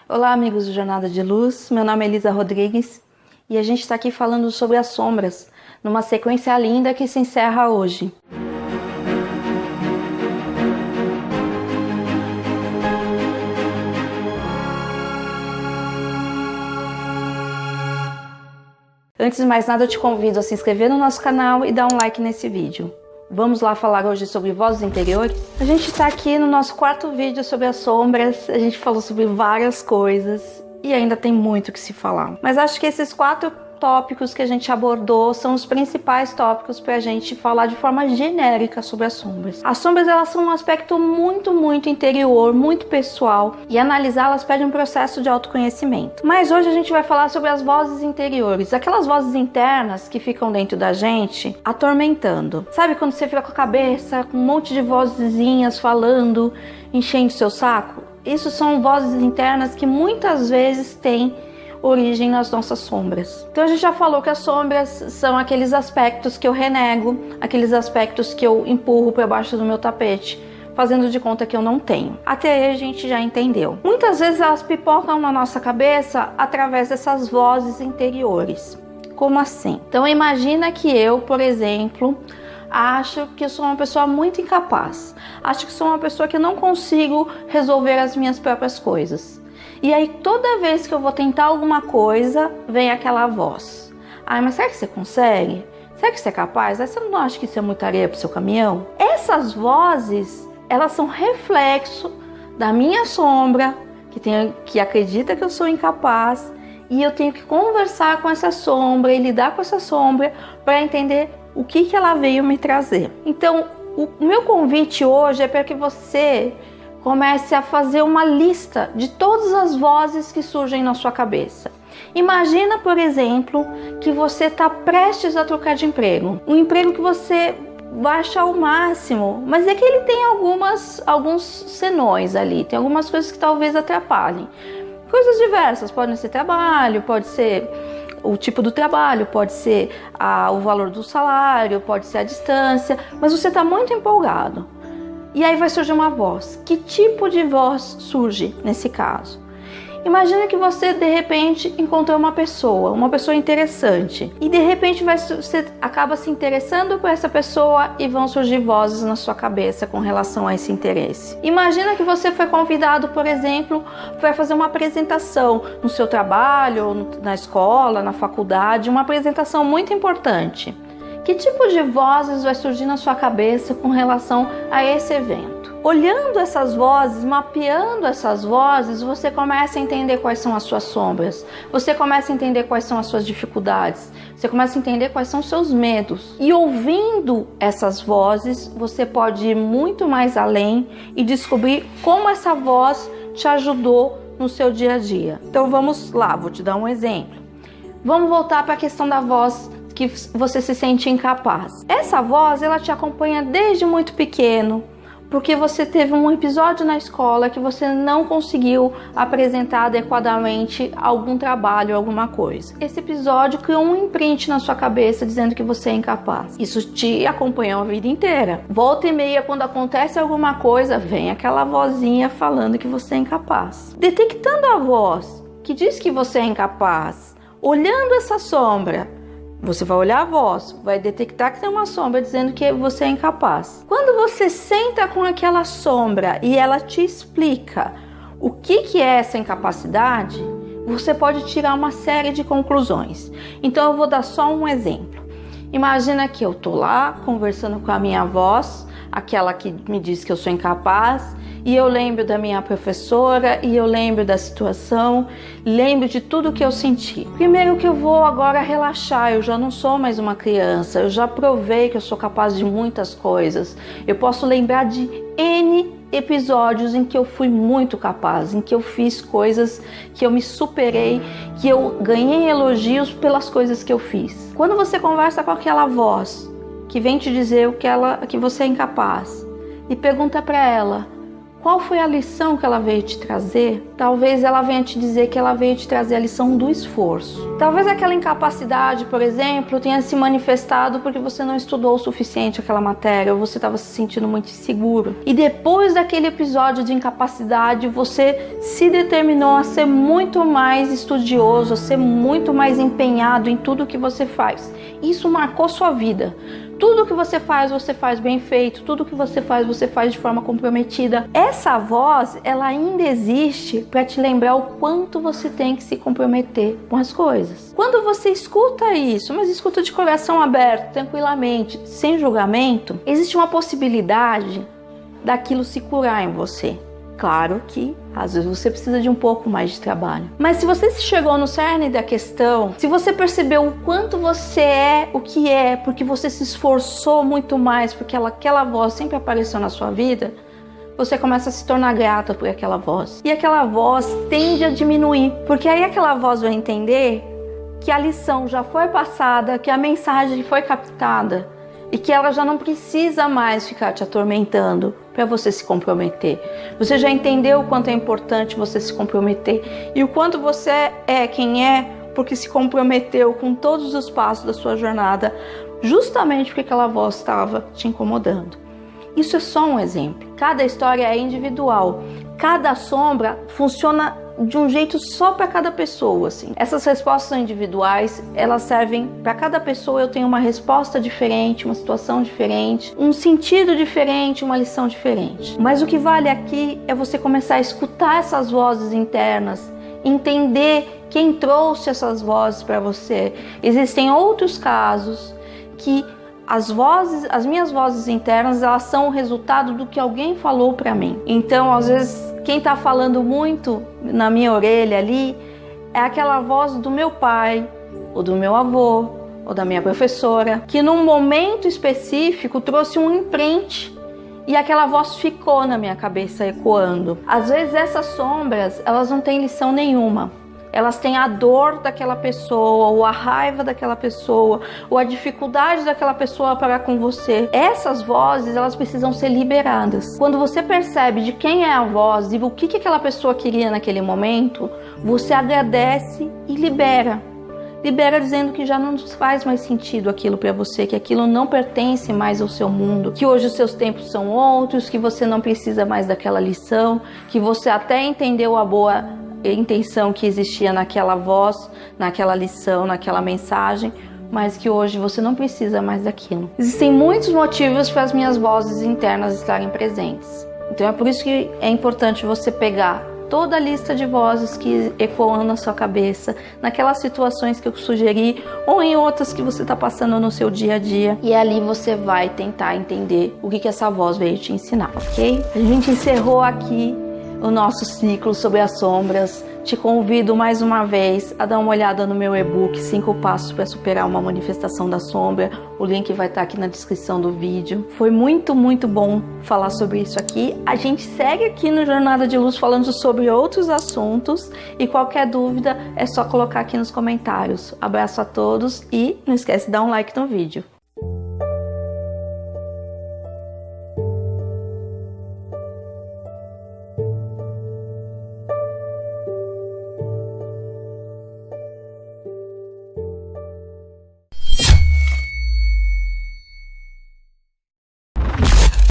Olá, amigos do Jornada de Luz, meu nome é Elisa Rodrigues e a gente está aqui falando sobre as sombras, numa sequência linda que se encerra hoje. Antes de mais nada, eu te convido a se inscrever no nosso canal e dar um like nesse vídeo. Vamos lá falar hoje sobre vozes interiores? A gente está aqui no nosso quarto vídeo sobre as sombras, a gente falou sobre várias coisas e ainda tem muito que se falar. Mas acho que esses 4 tópicos que a gente abordou são os principais tópicos para a gente falar de forma genérica sobre as sombras. As sombras, elas são um aspecto muito interior, muito pessoal, e analisá-las pede um processo de autoconhecimento. Mas hoje a gente vai falar sobre as vozes interiores, aquelas vozes internas que ficam dentro da gente atormentando. Sabe quando você fica com a cabeça com um monte de vozinhas falando, enchendo seu saco? Isso são vozes internas que muitas vezes têm origem nas nossas sombras. Então a gente já falou que as sombras são aqueles aspectos que eu renego, aqueles aspectos que eu empurro para baixo do meu tapete, fazendo de conta que eu não tenho. Até aí a gente já entendeu. Muitas vezes elas pipocam na nossa cabeça através dessas vozes interiores. Como assim? Então imagina que eu, por exemplo, acho que eu sou uma pessoa muito incapaz. Acho que sou uma pessoa que não consigo resolver as minhas próprias coisas. E aí toda vez que eu vou tentar alguma coisa, vem aquela voz. Ai, mas será que você consegue? Será que você é capaz? Você não acha que isso é muita areia pro seu caminhão? Essas vozes, elas são reflexo da minha sombra, que acredita que eu sou incapaz, e eu tenho que conversar com essa sombra e lidar com essa sombra para entender o que ela veio me trazer. Então, o meu convite hoje é para que você comece a fazer uma lista de todas as vozes que surgem na sua cabeça. Imagina, por exemplo, que você está prestes a trocar de emprego. Um emprego que você vai achar o máximo, mas é que ele tem alguns senões ali, tem algumas coisas que talvez atrapalhem. Coisas diversas, pode ser trabalho, pode ser o tipo do trabalho, pode ser o valor do salário, pode ser a distância, mas você está muito empolgado. E aí vai surgir uma voz. Que tipo de voz surge nesse caso? Imagina que você de repente encontrou uma pessoa interessante. E de repente você acaba se interessando por essa pessoa e vão surgir vozes na sua cabeça com relação a esse interesse. Imagina que você foi convidado, por exemplo, para fazer uma apresentação no seu trabalho, na escola, na faculdade, uma apresentação muito importante. Que tipo de vozes vai surgir na sua cabeça com relação a esse evento? Olhando essas vozes, mapeando essas vozes, você começa a entender quais são as suas sombras, você começa a entender quais são as suas dificuldades, você começa a entender quais são os seus medos. E ouvindo essas vozes, você pode ir muito mais além e descobrir como essa voz te ajudou no seu dia a dia. Então vamos lá, vou te dar um exemplo. Vamos voltar para a questão da voz que você se sente incapaz. Essa voz, ela te acompanha desde muito pequeno, porque você teve um episódio na escola que você não conseguiu apresentar adequadamente algum trabalho, alguma coisa. Esse episódio criou um imprint na sua cabeça dizendo que você é incapaz. Isso te acompanhou a vida inteira. Volta e meia, quando acontece alguma coisa, vem aquela vozinha falando que você é incapaz. Detectando a voz que diz que você é incapaz, olhando essa sombra, você vai olhar a voz, vai detectar que tem uma sombra dizendo que você é incapaz. Quando você senta com aquela sombra e ela te explica o que é essa incapacidade, você pode tirar uma série de conclusões. Então eu vou dar só um exemplo. Imagina que eu tô lá conversando com a minha voz, aquela que me diz que eu sou incapaz, e eu lembro da minha professora, e eu lembro da situação, lembro de tudo que eu senti. Primeiro que eu vou agora relaxar, eu já não sou mais uma criança, eu já provei que eu sou capaz de muitas coisas. Eu posso lembrar de N episódios em que eu fui muito capaz, em que eu fiz coisas, que eu me superei, que eu ganhei elogios pelas coisas que eu fiz. Quando você conversa com aquela voz que vem te dizer que você é incapaz e pergunta para ela: Qual foi a lição que ela veio te trazer? Talvez ela venha te dizer que ela veio te trazer a lição do esforço. Talvez aquela incapacidade, por exemplo, tenha se manifestado porque você não estudou o suficiente aquela matéria, ou você estava se sentindo muito inseguro. E depois daquele episódio de incapacidade, você se determinou a ser muito mais estudioso, a ser muito mais empenhado em tudo que você faz. Isso marcou sua vida. Tudo que você faz bem feito. Tudo que você faz de forma comprometida. Essa voz, ela ainda existe para te lembrar o quanto você tem que se comprometer com as coisas. Quando você escuta isso, mas escuta de coração aberto, tranquilamente, sem julgamento, existe uma possibilidade daquilo se curar em você. Claro que às vezes você precisa de um pouco mais de trabalho. Mas se você chegou no cerne da questão, se você percebeu o quanto você é o que é, porque você se esforçou muito mais, porque aquela voz sempre apareceu na sua vida, você começa a se tornar grata por aquela voz. E aquela voz tende a diminuir, porque aí aquela voz vai entender que a lição já foi passada, que a mensagem foi captada e que ela já não precisa mais ficar te atormentando para você se comprometer. Você já entendeu o quanto é importante você se comprometer e o quanto você é quem é porque se comprometeu com todos os passos da sua jornada, justamente porque aquela voz estava te incomodando. Isso é só um exemplo. Cada história é individual. Cada sombra funciona de um jeito só para cada pessoa, assim. Essas respostas são individuais, elas servem para cada pessoa. Eu tenho uma resposta diferente, uma situação diferente, um sentido diferente, uma lição diferente. Mas o que vale aqui é você começar a escutar essas vozes internas, entender quem trouxe essas vozes para você. Existem outros casos que as minhas vozes internas, elas são o resultado do que alguém falou para mim. Então, às vezes, quem está falando muito na minha orelha ali é aquela voz do meu pai, ou do meu avô, ou da minha professora, que num momento específico trouxe um imprint e aquela voz ficou na minha cabeça ecoando. Às vezes essas sombras, elas não têm lição nenhuma. Elas têm a dor daquela pessoa, ou a raiva daquela pessoa, ou a dificuldade daquela pessoa para com você. Essas vozes, elas precisam ser liberadas. Quando você percebe de quem é a voz e o que aquela pessoa queria naquele momento, você agradece e libera. Libera dizendo que já não faz mais sentido aquilo para você, que aquilo não pertence mais ao seu mundo, que hoje os seus tempos são outros, que você não precisa mais daquela lição, que você até entendeu a boa intenção que existia naquela voz, naquela lição, naquela mensagem, mas que hoje você não precisa mais daquilo. Existem muitos motivos para as minhas vozes internas estarem presentes. Então é por isso que é importante você pegar toda a lista de vozes que ecoam na sua cabeça, naquelas situações que eu sugeri ou em outras que você está passando no seu dia a dia, e ali você vai tentar entender o que essa voz veio te ensinar, ok? A gente encerrou aqui o nosso ciclo sobre as sombras. Te convido mais uma vez a dar uma olhada no meu e-book 5 passos para superar uma manifestação da sombra. O link vai estar aqui na descrição do vídeo. Foi muito bom falar sobre isso aqui. A gente segue aqui no Jornada de Luz falando sobre outros assuntos e qualquer dúvida é só colocar aqui nos comentários. Abraço a todos e não esquece de dar um like no vídeo.